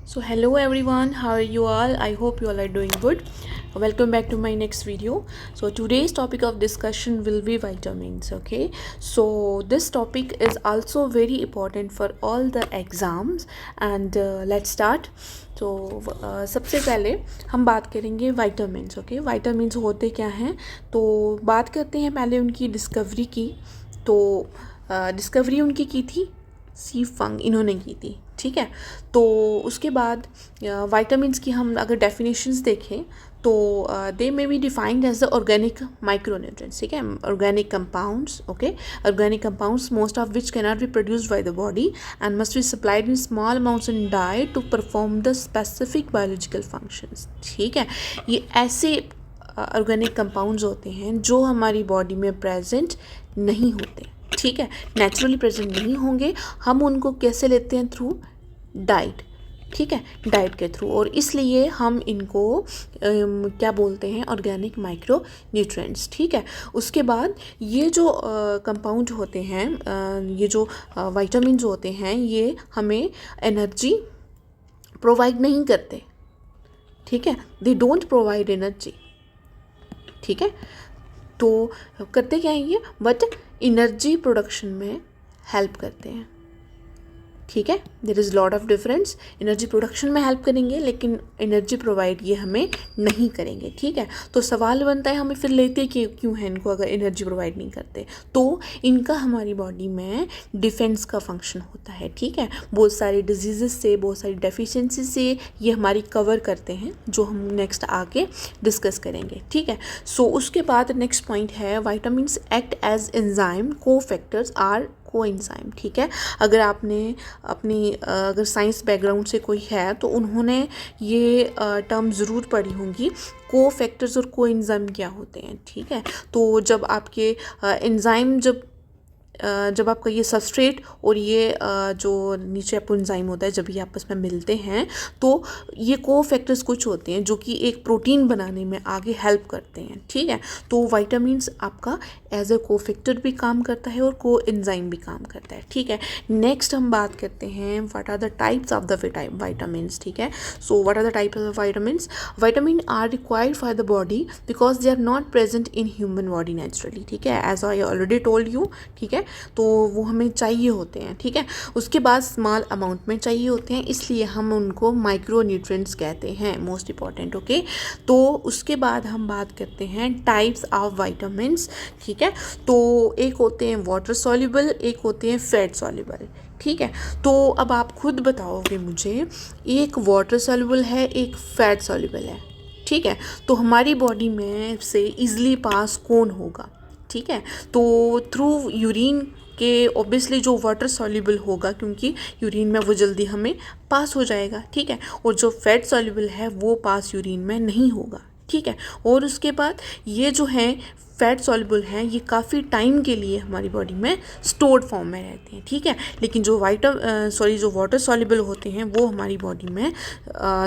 So hello everyone, how are you all? I hope you all are doing good. Welcome back to my next video. So today's topic of discussion will be vitamins. Okay, so this topic is also very important for all the exams and let's start. तो सबसे पहले हम बात करेंगे vitamins. Okay, vitamins होते क्या हैं, तो बात करते हैं पहले उनकी डिस्कवरी की. तो डिस्कवरी उनकी की थी सी फंग, इन्होंने की थी. ठीक है, तो उसके बाद विटामिन्स की हम अगर डेफिनेशंस देखें तो they may be defined as the organic micronutrients. ठीक है, organic compounds. Okay, organic compounds most of which can not be produced by the body and must be supplied in small amounts in diet to perform the specific biological functions. ठीक है, ये ऐसे organic compounds होते हैं जो हमारी body में present नहीं होते. ठीक है, नेचुरली प्रेजेंट नहीं होंगे. हम उनको कैसे लेते हैं? Through diet. ठीक है, डाइट के थ्रू, और इसलिए हम इनको क्या बोलते हैं? Organic micro nutrients. ठीक है, उसके बाद ये जो कंपाउंड होते हैं, ये जो विटामिन्स होते हैं, ये हमें एनर्जी प्रोवाइड नहीं करते. ठीक है, दे डोंट प्रोवाइड एनर्जी. ठीक है, तो करते क्या है ये? बट एनर्जी प्रोडक्शन में हेल्प करते हैं. ठीक है, there is lot of difference. Energy production में हेल्प करेंगे लेकिन एनर्जी प्रोवाइड ये हमें नहीं करेंगे. ठीक है, तो सवाल बनता है हमें फिर लेते क्यों हैं इनको अगर एनर्जी प्रोवाइड नहीं करते? तो इनका हमारी बॉडी में डिफेंस का फंक्शन होता है. ठीक है, बहुत सारी डिजीज़ से, बहुत सारी डेफिशिएंसी से ये हमारी कवर करते हैं, जो हम नेक्स्ट आके डिस्कस करेंगे. ठीक है, सो उसके बाद नेक्स्ट पॉइंट है विटामिन्स एक्ट एज एंजाइम को फैक्टर्स आर कोएंजाइम. ठीक है, अगर आपने अपनी अगर साइंस बैकग्राउंड से कोई है तो उन्होंने ये टर्म ज़रूर पढ़ी होंगी. को फैक्टर्स और कोएंजाइम क्या होते हैं? ठीक है, तो जब आपके एंजाइम जब आपका ये सबस्ट्रेट और ये जो नीचे आपको एंजाइम होता है, जब ये आपस में मिलते हैं तो ये को फैक्टर्स कुछ होते हैं जो कि एक प्रोटीन बनाने में आगे हेल्प करते हैं. ठीक है, तो विटामिन्स आपका एज ए को फैक्टर भी काम करता है और को एंजाइम भी काम करता है. ठीक है, नेक्स्ट हम बात करते हैं what are the types of the vitamins. ठीक है, so what are the types of vitamins? Vitamin are required for the body because they are not present in human body naturally. ठीक है, as I already told you. ठीक है, तो वो हमें चाहिए होते हैं. ठीक है, उसके बाद स्मॉल अमाउंट में चाहिए होते हैं, इसलिए हम उनको माइक्रो न्यूट्रिएंट्स कहते हैं. Most important. ओके, तो उसके बाद हम बात करते हैं टाइप्स ऑफ विटामिन्स. ठीक है, तो एक होते हैं वाटर सॉल्युबल, एक होते हैं फैट सॉल्युबल. ठीक है, तो अब आप खुद बताओगे मुझे, एक वाटर सॉल्युबल है, एक फैट सॉल्युबल है. ठीक है, तो हमारी बॉडी में से इजीली पास कौन होगा? ठीक है, तो थ्रू यूरिन के ऑब्वियसली जो वाटर सॉल्युबल होगा, क्योंकि यूरिन में वो जल्दी हमें पास हो जाएगा. ठीक है, और जो फैट सॉल्युबल है वो पास यूरिन में नहीं होगा. ठीक है, और उसके बाद ये जो है फैट सॉल्युबल हैं, ये काफ़ी टाइम के लिए हमारी बॉडी में स्टोर्ड फॉर्म में रहते हैं. ठीक है, लेकिन जो जो वाटर सॉल्युबल होते हैं वो हमारी बॉडी में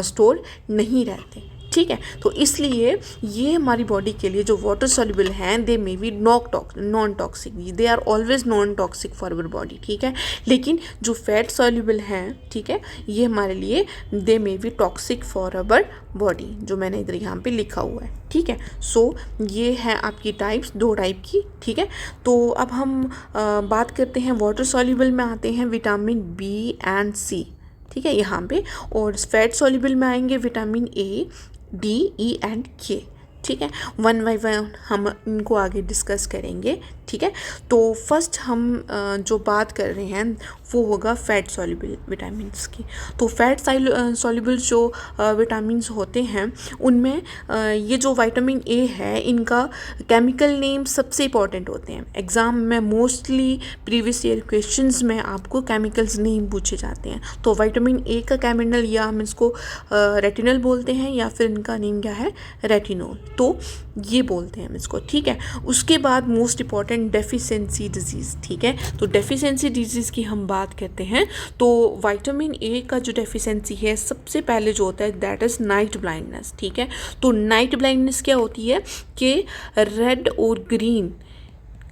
स्टोर नहीं रहते. ठीक है, तो इसलिए ये हमारी बॉडी के लिए जो वाटर सॉल्युबल हैं, they may be non toxic, they are always non toxic for our body. ठीक है, लेकिन जो फैट सॉल्युबल हैं, ठीक है, ये हमारे लिए they may be toxic for our body, जो मैंने इधर यहाँ पे लिखा हुआ है. ठीक है, सो ये है आपकी टाइप्स, दो टाइप की. ठीक है, तो अब हम बात करते हैं वाटर सॉल्युबल में आते हैं विटामिन बी एंड सी. ठीक है, यहाँ पे, और फैट सॉल्युबल में आएंगे vitamin A, D, E and के. ठीक है, वन बाई वन हम इनको आगे डिस्कस करेंगे. ठीक है, तो फर्स्ट हम जो बात कर रहे हैं वो होगा फैट सॉल्युबल विटामिन्स की. तो फैट सॉल्युबल जो विटामिन्स होते हैं उनमें ये जो विटामिन ए है, इनका केमिकल नेम सबसे इंपॉर्टेंट होते हैं. एग्ज़ाम में मोस्टली प्रीवियस ईयर क्वेश्चंस में आपको केमिकल्स नेम पूछे जाते हैं. तो विटामिन ए का केमिकल, या हम इसको रेटिनल बोलते हैं, या फिर इनका नेम क्या है? रेटिनोल. तो ये बोलते हैं हम इसको. ठीक है, उसके बाद मोस्ट इंपॉर्टेंट डेफिशिएंसी डिजीज़. ठीक है, तो डेफिशिएंसी डिजीज़ की हम बात करते हैं तो विटामिन ए का जो डेफिशिएंसी है सबसे पहले जो होता है दैट इज़ नाइट ब्लाइंडनेस. ठीक है, तो नाइट ब्लाइंडनेस क्या होती है कि रेड और ग्रीन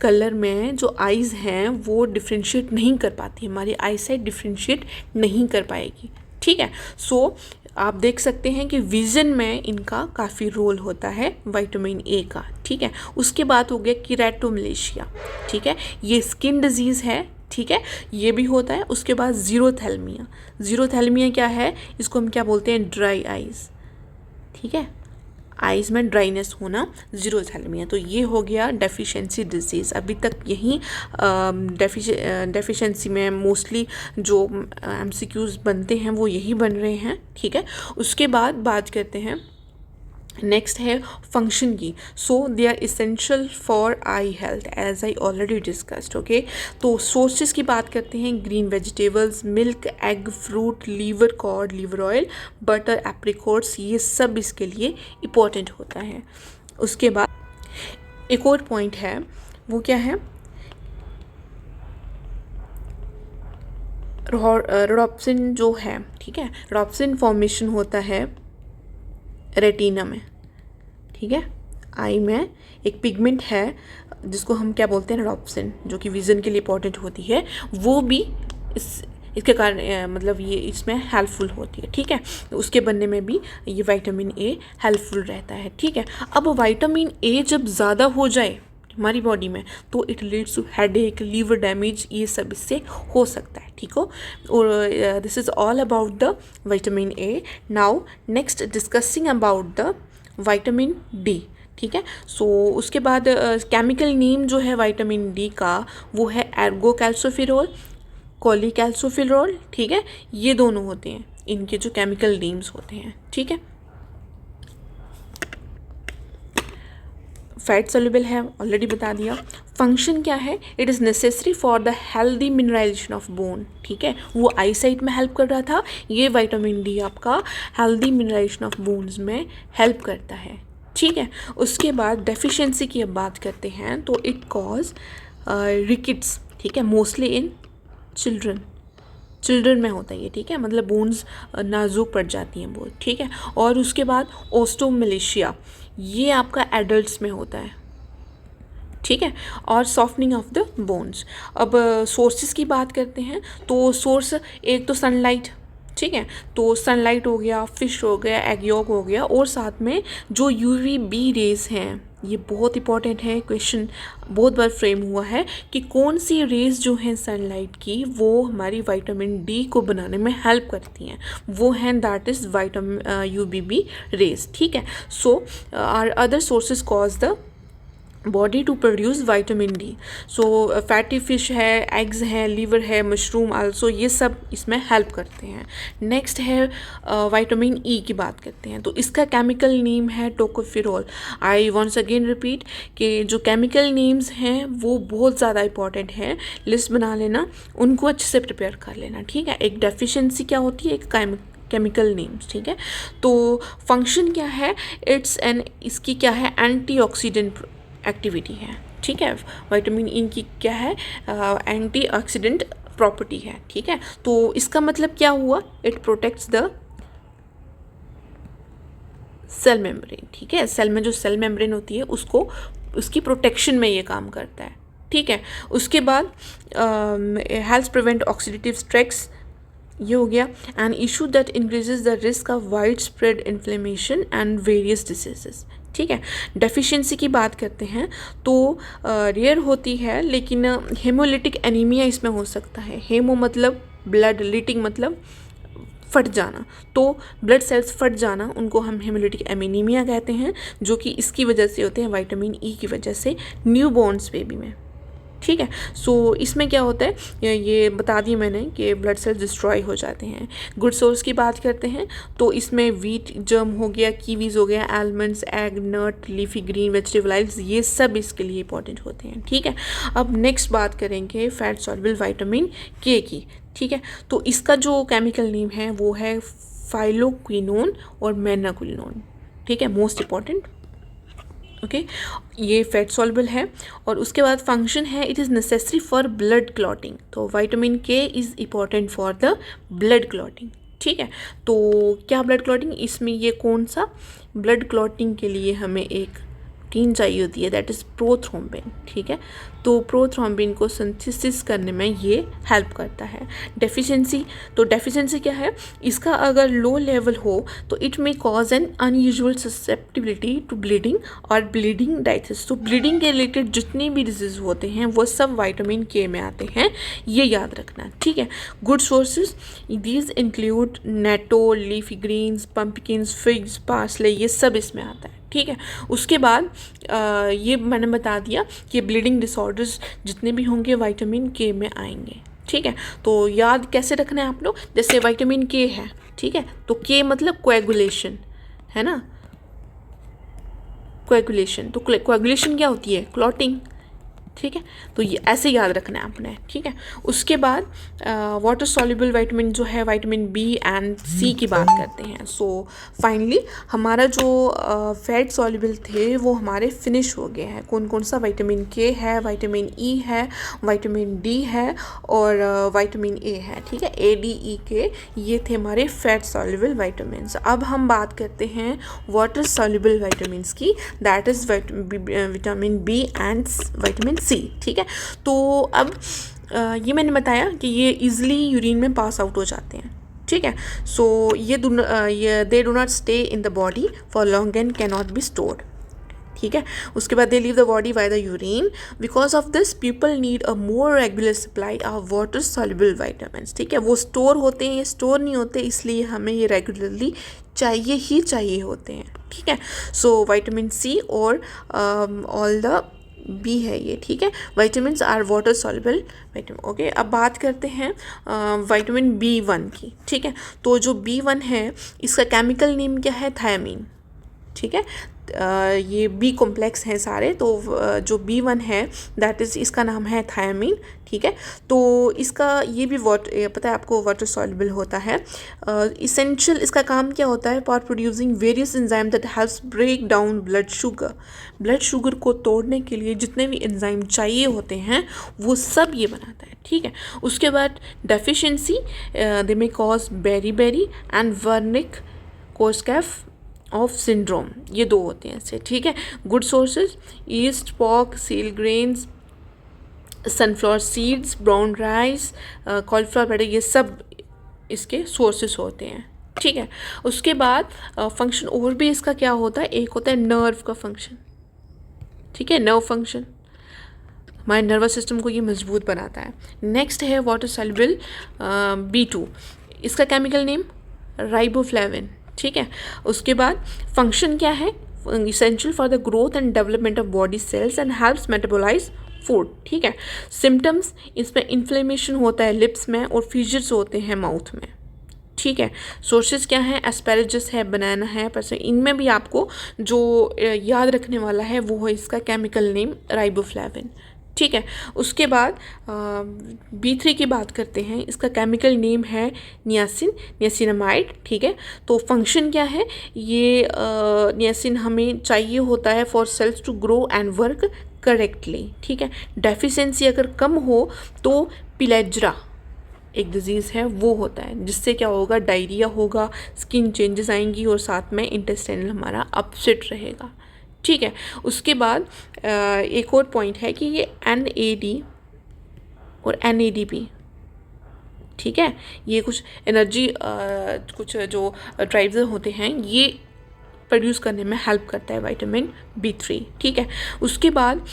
कलर में जो आइज़ हैं वो डिफ्रेंशिएट नहीं कर पाती, हमारी आई साइट डिफ्रेंशिएट नहीं कर पाएगी. ठीक है। सो आप देख सकते हैं कि विज़न में इनका काफ़ी रोल होता है विटामिन ए का, ठीक है। उसके बाद हो गया कीरेटोमलेशिया, ठीक है, ये स्किन डिजीज़ है, ठीक है, ये भी होता है। उसके बाद ज़ीरोथैल्मिया, ज़ीरोथैल्मिया क्या है, इसको हम क्या बोलते हैं, ड्राई आइज़, ठीक है, आइज़ में ड्राइनेस होना, ज़ीरोथैल्मिया। तो ये हो गया डेफिशिएंसी डिजीज़। अभी तक यही डेफिशिएंसी में मोस्टली जो एमसीक्यूज़ बनते हैं वो यही बन रहे हैं, ठीक है। उसके बाद बात करते हैं, नेक्स्ट है फंक्शन की। So they are essential for eye health as I already discussed, okay. तो सोर्सेज की बात करते हैं, green vegetables, milk, egg, fruit, liver cord, liver oil, butter, apricots, ये सब इसके लिए इम्पोर्टेंट होता है। उसके बाद एक और पॉइंट है, वो क्या है, रोडोप्सिन जो है, ठीक है, रोडोप्सिन फॉर्मेशन होता है रेटिना में, ठीक है। आई में एक पिगमेंट है जिसको हम क्या बोलते हैं, रोडोप्सिन, जो कि विज़न के लिए इंपॉर्टेंट होती है, वो भी इसके कारण मतलब ये इसमें हेल्पफुल होती है, ठीक है। उसके बनने में भी ये विटामिन ए हेल्पफुल रहता है, ठीक है। अब विटामिन ए जब ज़्यादा हो जाए हमारी बॉडी में तो it leads to headache, liver damage, ये सब इससे हो सकता है, ठीक हो। और this is all about the vitamin A. Now next discussing about the vitamin D, ठीक है। सो उसके बाद केमिकल नेम जो है विटामिन डी का वो है एर्गोकैल्सोफिरोल, कोलिकैल्सोफिरोल, ठीक है, ये दोनों होते हैं इनके जो केमिकल नेम्स होते हैं, ठीक है। फैट सोल्यूबल है, ऑलरेडी बता दिया। फंक्शन क्या है, it is necessary for the healthy mineralization of bone, ठीक है, वो आई साइट में हेल्प कर रहा था, ये विटामिन डी आपका हेल्दी मिनरलाइजेशन ऑफ बोन्स में हेल्प करता है, ठीक है। उसके बाद डेफिशिएंसी की अब बात करते हैं, तो इट कॉज रिकेट्स, ठीक है, मोस्टली इन चिल्ड्रन में होता है ये, ठीक है, मतलब बोन्स नाजुक पड़ जाती हैं बहुत, ठीक है। और उसके बाद ओस्टोमलेशिया, ये आपका एडल्ट्स में होता है, ठीक है। और सॉफ्टनिंग ऑफ द बोन्स। अब सोर्सेज की बात करते हैं, तो सोर्स एक तो सनलाइट, ठीक है, तो सनलाइट हो गया, फिश हो गया, एग यॉक हो गया, और साथ में जो यूवीबी रेज हैं, ये बहुत इंपॉर्टेंट है, क्वेश्चन बहुत बार फ्रेम हुआ है कि कौन सी रेज जो हैं सनलाइट की वो हमारी विटामिन डी को बनाने में हेल्प करती हैं, वो हैं that is vitamin UVB rays, ठीक है। So are other sources cause the body to produce vitamin D. So fatty fish है, एग्स हैं, लीवर है, मशरूम आल्सो, ये सब इसमें हेल्प करते हैं। नेक्स्ट है विटामिन ई की बात करते हैं, तो इसका केमिकल नेम है tocopherol. I wants again repeat कि जो केमिकल नेम्स हैं वो बहुत ज़्यादा इंपॉर्टेंट हैं, लिस्ट बना लेना, उनको अच्छे से प्रिपेयर कर लेना, ठीक है। एक डेफिशिएंसी क्या होती है, एक केमिकल नेम्स, ठीक है। तो फंक्शन क्या है, इसकी क्या है, एंटीऑक्सीडेंट एक्टिविटी है, ठीक है। विटामिन ई की क्या है, एंटीऑक्सीडेंट प्रॉपर्टी है, ठीक है। तो इसका मतलब क्या हुआ, it protects the cell membrane, ठीक है, सेल में जो सेल मेम्ब्रेन होती है उसको, उसकी प्रोटेक्शन में ये काम करता है, ठीक है। उसके बाद हेल्प्स प्रिवेंट ऑक्सीडेटिव स्ट्रेस, ये हो गया, an issue that increases the risk of wide spread inflammation and various diseases, ठीक है। डेफिशिएंसी की बात करते हैं तो रेयर होती है, लेकिन हेमोलिटिक एनीमिया इसमें हो सकता है। हेमो मतलब ब्लड, लिटिक मतलब फट जाना, तो ब्लड सेल्स फट जाना, उनको हम हेमोलिटिक एनीमिया कहते हैं, जो कि इसकी वजह से होते हैं, विटामिन ई की वजह से, न्यू बॉर्न्स बेबी में, ठीक है। सो इसमें क्या होता है, ये बता दिया मैंने कि ब्लड सेल्स डिस्ट्रॉय हो जाते हैं। गुड सोर्स की बात करते हैं तो इसमें वीट जर्म हो गया, कीवीज़ हो गया, आलमंड्स, एग, नट, लीफी ग्रीन वेजिटेबल ऑयल्स, ये सब इसके लिए इंपॉर्टेंट होते हैं, ठीक है। अब नेक्स्ट बात करेंगे फैट सॉल्युबल विटामिन के की, ठीक है। तो इसका जो केमिकल नेम है वो है फाइलोक्विनोन और मेनाक्विनोन, ठीक है, मोस्ट इंपॉर्टेंट, ओके। ये फैट सॉल्युबल है। और उसके बाद फंक्शन है, it is necessary for blood clotting, तो विटामिन के is important for the blood clotting, ठीक है। तो क्या ब्लड क्लॉटिंग, इसमें ये कौन सा, ब्लड क्लॉटिंग के लिए हमें एक प्रोटीन चाहिए होती है, दैट इज़ प्रोथ्रोम्बिन, ठीक है। तो प्रोथ्रोम्बिन को सिंथेसिस करने में ये हेल्प करता है। डेफिशिएंसी, तो डेफिशिएंसी क्या है, इसका अगर लो लेवल हो तो it may cause an unusual susceptibility to bleeding और ब्लीडिंग डाइथिस। तो ब्लीडिंग के रिलेटेड जितने भी डिजीज होते हैं वो सब विटामिन के में आते हैं, ये याद रखना, ठीक है। गुड सोर्सेज दीज इंक्लूड नेटो, leafy greens, pumpkins, figs, parsley, ये सब इसमें आता है, ठीक है। उसके बाद ये मैंने बता दिया कि ब्लीडिंग डिसऑर्डर्स जितने भी होंगे विटामिन के में आएंगे, ठीक है। तो याद कैसे रखना है आप लोग, जैसे विटामिन के है, ठीक है, तो के मतलब कोएगुलेशन है ना, कोएगुलेशन। तो कोएगुलेशन क्या होती है, क्लॉटिंग, ठीक है। तो ये ऐसे याद रखना है आपने, ठीक है। उसके बाद वाटर सॉल्युबल विटामिन जो है विटामिन बी एंड सी की बात करते हैं। सो फाइनली हमारा जो फैट सॉल्युबल थे वो हमारे फिनिश हो गए हैं। कौन कौन सा, विटामिन के है, विटामिन ई है, विटामिन डी है और विटामिन ए है, ठीक है। ए डी ई के ये थे हमारे फैट सॉल्युबल विटामिन। अब हम बात करते हैं वाटर सॉल्युबल विटामिन की, that is vitamin B and vitamin C, ठीक है। तो अब ये मैंने बताया कि ये इजीली यूरिन में पास आउट हो जाते हैं, ठीक है। सो ये they do not stay in the body for long and can not be stored, ठीक है। उसके बाद they leave the body by the urine. Because of this people need a more regular supply of water soluble vitamins, ठीक है। वो store होते हैं, ये स्टोर नहीं होते, इसलिए हमें ये रेगुलरली चाहिए ही चाहिए होते हैं, ठीक है। सो विटामिन सी और ऑल द बी है ये, ठीक है। Vitamins are water soluble vitamin, okay. अब बात करते हैं विटामिन B1 की, ठीक है। तो जो B1 है इसका केमिकल नेम क्या है, थायमीन, ठीक है। ये बी कॉम्प्लेक्स हैं सारे, तो जो B1 है दैट इज़ इसका नाम है थायमीन, ठीक है। तो इसका ये भी पता है आपको वाटर सॉल्युबल होता है। इसेंशियल इसका काम क्या होता है, for producing various enzyme that helps break down blood sugar. Blood sugar को तोड़ने के लिए जितने भी एंजाइम चाहिए होते हैं वो सब ये बनाता है, ठीक है। उसके बाद deficiency they may cause beri and Wernicke Korsakoff of syndrome, ये दो होते हैं ऐसे, ठीक है। Good sources yeast, pork, seal grains, sunflower seeds, brown rice, cauliflower potato, ये सब इसके सोर्सेस होते हैं, ठीक है। उसके बाद फंक्शन और भी इसका क्या होता है, एक होता है नर्व का फंक्शन, ठीक है, नर्व फंक्शन हमारे नर्वस सिस्टम को ये मजबूत बनाता है। नेक्स्ट है वाटर सॉल्युबल B2, इसका केमिकल नेम राइबोफ्लेविन, ठीक है। उसके बाद फंक्शन क्या है, essential for the growth and development of body cells and helps metabolize food, ठीक है। सिम्टम्स इसमें इन्फ्लेमेशन होता है लिप्स में और फीजर्स होते हैं माउथ में, ठीक है। सोर्सेज क्या है, एस्पैरागस है, बनाना है, पर इनमें भी आपको जो याद रखने वाला है वो है इसका केमिकल नेम राइबोफ्लेविन, ठीक है। उसके बाद B3 की बात करते हैं, इसका केमिकल नेम है नियासिनामाइड, ठीक है। तो फंक्शन क्या है, ये नियासिन हमें चाहिए होता है for cells to grow and work correctly, ठीक है। डेफिशिएंसी अगर कम हो तो पिलेज्रा एक डिजीज़ है वो होता है, जिससे क्या होगा, डायरिया होगा, स्किन चेंजेस आएंगी और साथ में इंटेस्टाइनल हमारा अपसेट रहेगा, ठीक है। उसके बाद एक और पॉइंट है कि ये NAD और NADP, ठीक है, ये कुछ एनर्जी कुछ जो ड्राइव्स होते हैं ये प्रोड्यूस करने में हेल्प करता है विटामिन B3, ठीक है। उसके बाद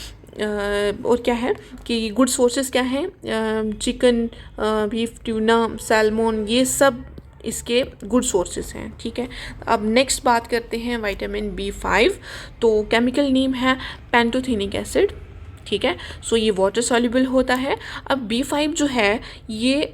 और क्या है कि गुड सोर्सेज क्या हैं, चिकन, बीफ, ट्यूना, सैल्मोन, ये सब इसके गुड सोर्सेज हैं, ठीक है। अब नेक्स्ट बात करते हैं विटामिन B5, तो केमिकल नेम है पैंटोथेनिक एसिड, ठीक है। सो ये वाटर सॉल्युबल होता है। अब B5 जो है ये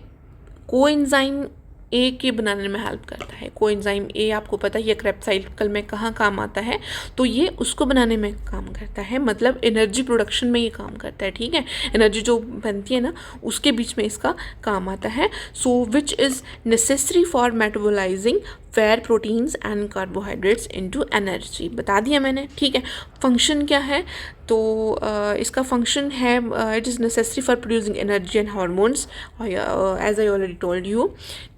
कोएंजाइम ए के बनाने में हेल्प करता है। कोएंजाइम ए आपको पता है ये क्रेब साइकिल में कहाँ काम आता है, तो ये उसको बनाने में काम करता है, मतलब एनर्जी प्रोडक्शन में ये काम करता है, ठीक है। एनर्जी जो बनती है ना उसके बीच में इसका काम आता है। So which is necessary for metabolising fat, proteins and carbohydrates into energy, बता दिया मैंने, ठीक है। फंक्शन क्या है, तो इसका फंक्शन है it is necessary for producing energy and hormones, as I already told you.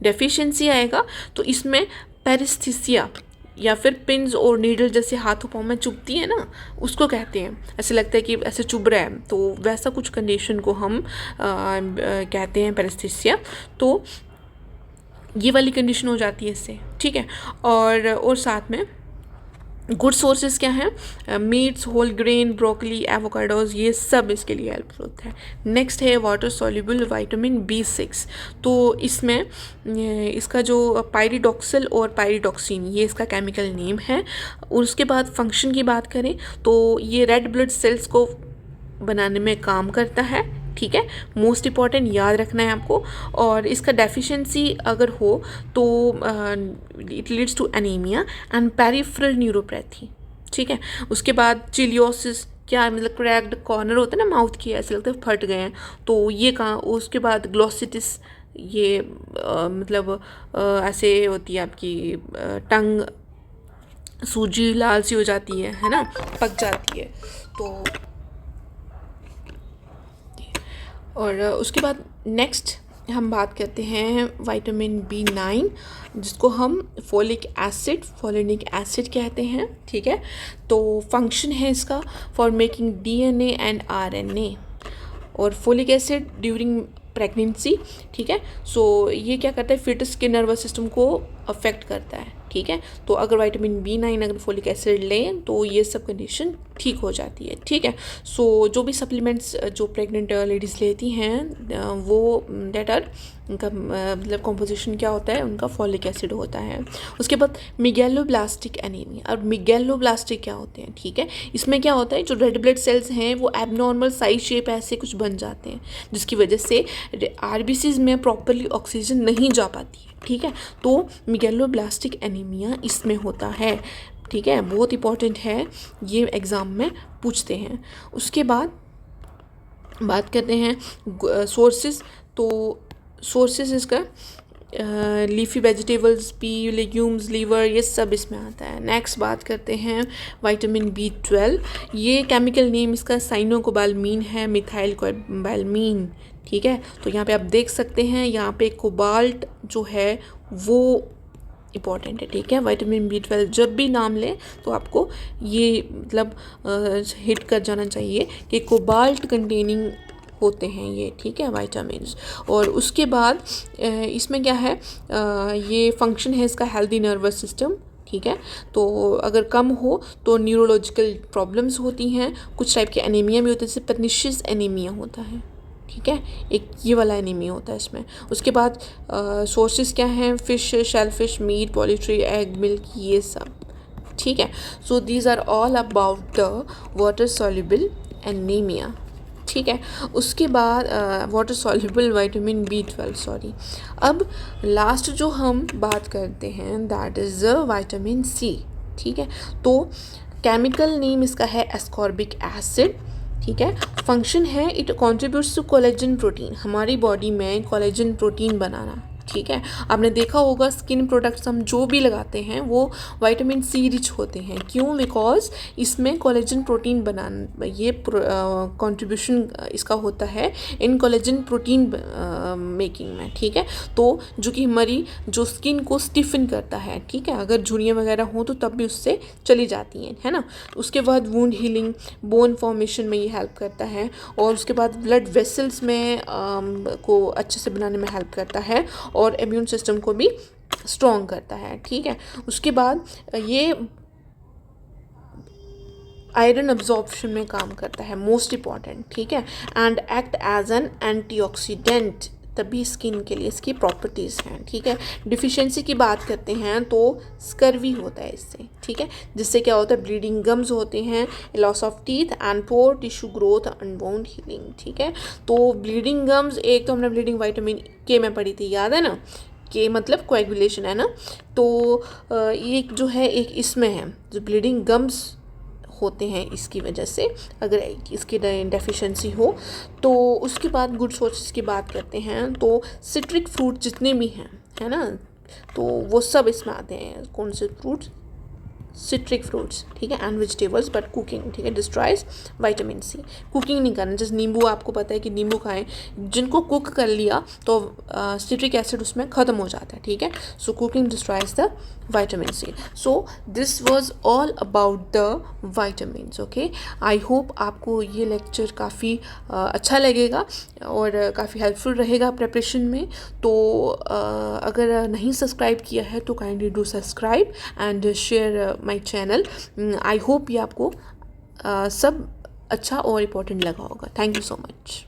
Deficiency आएगा तो इसमें पेरिस्थीसिया या फिर पिन्स और नीडल जैसे हाथों पाँव में चुभती है ना, उसको कहते हैं। ऐसे लगता है कि ऐसे चुभ रहा है, तो वैसा कुछ कंडीशन को हम कहते हैं पैरेस्थीसिया। तो ये वाली कंडीशन हो जाती है इससे, ठीक है। और साथ में गुड सोर्सेज क्या हैं, meats, whole grain, broccoli, avocados, ये सब इसके लिए हेल्पफुल होता है। नेक्स्ट है वाटर सॉल्युबल विटामिन B6। तो इसमें इसका जो पायरिडॉक्सिल और पायरिडॉक्सिन, ये इसका केमिकल नेम है। और उसके बाद फंक्शन की बात करें तो ये रेड ब्लड सेल्स को बनाने में काम करता है, ठीक है। मोस्ट इम्पॉर्टेंट याद रखना है आपको। और इसका डेफिशिएंसी अगर हो तो it leads to anaemia and peripheral neuropathy, ठीक है। उसके बाद चिलियोसिस, क्या है, मतलब क्रैक्ड कॉर्नर होता है ना माउथ की, ऐसे लगता है फट गए हैं, तो ये कहाँ। उसके बाद ग्लोसिटिस, ये मतलब ऐसे होती है आपकी टंग, सूजी लाल सी हो जाती है ना, पक जाती है। तो और उसके बाद नेक्स्ट हम बात करते हैं विटामिन B9, जिसको हम फोलिक एसिड कहते हैं, ठीक है। तो फंक्शन है इसका for making DNA and RNA, और फोलिक एसिड ड्यूरिंग प्रेगनेंसी, ठीक है। सो ये क्या करता है, फिटस के नर्वस सिस्टम को अफेक्ट करता है, ठीक है। तो अगर विटामिन B9 अगर फोलिक एसिड लें तो ये सब कंडीशन ठीक हो जाती है, ठीक है। सो जो भी सप्लीमेंट्स जो प्रेग्नेंट लेडीज़ लेती हैं वो दैट आर, उनका मतलब कॉम्पोजिशन क्या होता है, उनका फॉलिक एसिड होता है। उसके बाद मेगैलोब्लास्टिक एनीमिया। और मेगैलोब्लास्टिक क्या होते हैं, ठीक है। इसमें क्या होता है, जो रेड ब्लड सेल्स हैं वो एबनॉर्मल साइज शेप ऐसे कुछ बन जाते हैं, जिसकी वजह से RBCs में प्रॉपरली ऑक्सीजन नहीं जा पाती है, ठीक है। तो मेगैलोब्लास्टिक एनीमिया इसमें होता है, ठीक है। बहुत इंपॉर्टेंट है, ये एग्ज़ाम में पूछते हैं। उसके बाद बात करते हैं सोर्सेज। तो सोर्सेज इसका leafy vegetables, pea, legumes, liver, ये सब इसमें आता है। नेक्स्ट बात करते हैं विटामिन B12। ये केमिकल नेम इसका साइनोकोबालमीन है, मिथाइल कोबालमीन, ठीक है। तो यहाँ पे आप देख सकते हैं, यहाँ पे कोबाल्ट जो है वो इम्पॉर्टेंट है, ठीक है। विटामिन B12 जब भी नाम लें तो आपको ये मतलब हिट कर जाना चाहिए कि कोबाल्ट कंटेनिंग होते हैं ये, ठीक है, विटामिन्स। और उसके बाद इसमें क्या है, ये फंक्शन है इसका हेल्दी नर्वस सिस्टम, ठीक है। तो अगर कम हो तो न्यूरोलॉजिकल प्रॉब्लम्स होती हैं, कुछ टाइप के एनीमिया भी होते हैं, जैसे पर्निशियस एनीमिया होता है, ठीक है। एक ये वाला एनीमिया होता है इसमें। उसके बाद सोर्सेज क्या हैं, fish, shellfish, meat, poultry, egg, milk, ये सब, ठीक है। So these are all about the water soluble anaemia, ठीक है। उसके बाद water soluble vitamin B12, sorry. अब लास्ट जो हम बात करते हैं दैट इज़ विटामिन C, ठीक है। तो केमिकल नेम इसका है एस्कॉर्बिक एसिड, ठीक है। फंक्शन है it contributes to collagen protein, हमारी बॉडी में कोलेजन प्रोटीन बनाना, ठीक है। आपने देखा होगा स्किन प्रोडक्ट्स हम जो भी लगाते हैं वो विटामिन C रिच होते हैं, क्यों, बिकॉज इसमें कोलेजन प्रोटीन बनाना, ये कंट्रीब्यूशन इसका होता है इन कोलेजन प्रोटीन मेकिंग में, ठीक है। तो जो कि हमारी जो स्किन को स्टिफन करता है, ठीक है। अगर झुर्रियाँ वगैरह हों तो तब भी उससे चली जाती हैं, है ना। उसके बाद वुंड हीलिंग, बोन फॉर्मेशन में ये हेल्प करता है। और उसके बाद ब्लड वेसल्स में को अच्छे से बनाने में हेल्प करता है, और इम्यून सिस्टम को भी स्ट्रॉन्ग करता है, ठीक है। उसके बाद ये आयरन अब्जॉर्प्शन में काम करता है, मोस्ट इम्पॉर्टेंट, ठीक है। And act as an antioxidant, तभी स्किन के लिए इसकी प्रॉपर्टीज़ हैं, ठीक है। डिफिशिएंसी की बात करते हैं तो स्कर्वी होता है इससे, ठीक है। जिससे क्या होता है, ब्लीडिंग गम्स होते हैं, loss of teeth and poor tissue growth, unbound healing, ठीक है। तो ब्लीडिंग गम्स, एक तो हमने ब्लीडिंग विटामिन K में पढ़ी थी, याद है ना, K मतलब कोएगुलेशन है ना। तो एक जो है, एक इसमें है जो ब्लीडिंग गम्स होते हैं इसकी वजह से, अगर इसकी डेफिशिएंसी हो तो। उसके बाद गुड सोर्सेज की बात करते हैं तो सिट्रिक फ्रूट जितने भी हैं, है ना, तो वो सब इसमें आते हैं। कौन से फ्रूट्स, सिट्रिक फ्रूट्स, ठीक है, एंड वेजिटेबल्स, बट कुकिंग, ठीक है, डिस्ट्रॉयज विटामिन सी। कुकिंग नहीं करना, जैसे नींबू, आपको पता है कि नींबू खाएं, जिनको कुक कर लिया तो सिट्रिक एसिड उसमें ख़त्म हो जाता है, ठीक है। So cooking destroys the vitamin C. So this was all about the vitamins, okay. I hope आपको ये लेक्चर काफ़ी अच्छा लगेगा और काफ़ी हेल्पफुल रहेगा प्रिपरेशन में। तो अगर नहीं सब्सक्राइब किया है तो kindly do subscribe and share my channel. I hope ये आपको सब अच्छा और इम्पोर्टेंट लगा होगा। Thank you so much.